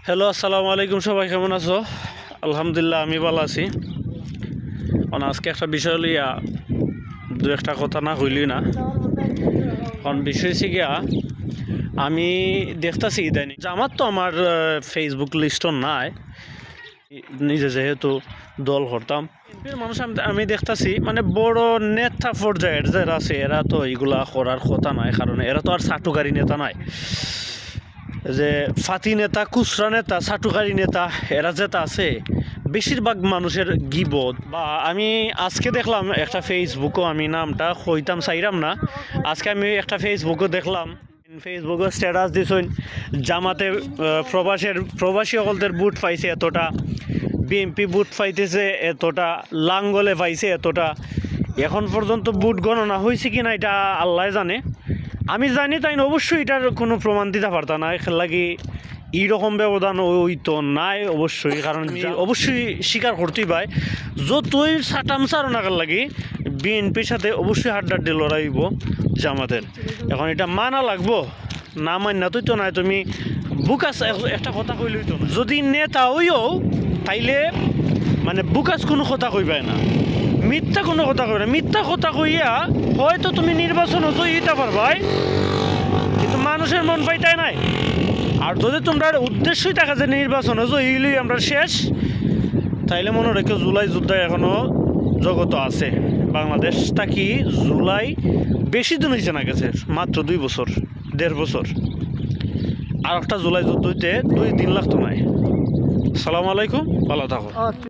Hello, আসসালামু আলাইকুম। সবাই কেমন আছো? আলহামদুলিল্লাহ, আমি ভালো আছি। আজকে একটা বিষয় লইয়া দু একটা কথা না হইলি না। কারণ বিষয় হচ্ছে গিয়া আমি দেখতেছি ইদানিং আমার তো আমার ফেসবুক লিস্টও নাই, নিজে যেহেতু দল করতাম মানুষ আমি দেখতেছি মানে বড় নেতা পর্যায়ের যারা আছে এরা তো এইগুলা করার কথা নয়, কারণ এরা তো আর চাটুকারী নেতা নাই। যে ফাতি নেতা, খুচরা নেতা, চাটুকারী নেতা এরা যেটা আছে বেশিরভাগ মানুষের গিবত বা আমি আজকে দেখলাম একটা ফেসবুকও, আমি নামটা কইতাম চাইরাম না, আজকে আমি একটা ফেসবুকও দেখলাম, ফেসবুকে স্ট্যাটাস দিছেন জামাতে প্রবাসী সকলদের বুট পাইছে এতটা, বিএমপি বুট পাইতেছে এতটা, লাঙ্গলে পাইছে এতটা। এখন পর্যন্ত বুট গণনা হয়েছে কিনা এটা আল্লাহ জানে। আমি জানি তাই অবশ্যই এটার কোনো প্রমাণ দিতে পারতাম না, এর লাগি এইরকম ব্যবধান ওই তো নাই অবশ্যই, কারণ অবশ্যই স্বীকার করতেই পাই যতই সাটামসার নাকার লাগি বিএনপির সাথে অবশ্যই হাড্ডাড্ডি লড়াইব জামাতের। এখন এটা মানা লাগবো, না মান্না তুই তো নাই, তুমি বুকাস একটা কথা কইলই তো, যদি নেতা হইও তাইলে মানে বুকাস কোনো কথা কইবাই না, মিথ্যা কোনো কথা কইবে না। মিথ্যা কথা কইয়া হয়তো তুমি নির্বাচন জয়িতা পারবাই, কিন্তু মানুষের মন পাইটাই নাই। আর যদি তোমরা উদ্দেশ্যই দেখা যায় নির্বাচন জয়িলই আমরা শেষ, তাইলে মনে রেখে জুলাই যুদ্ধ এখনো জগত আছে। বাংলাদেশ থাকি জুলাই বেশি দিন হয়েছে না, গেছে মাত্র 2 বছর 1.5 বছর। আর একটা জুলাই যুদ্ধ হইতে 2 দিন লাগতো নাই। সালাম আলাইকুম, ভালো থাকো।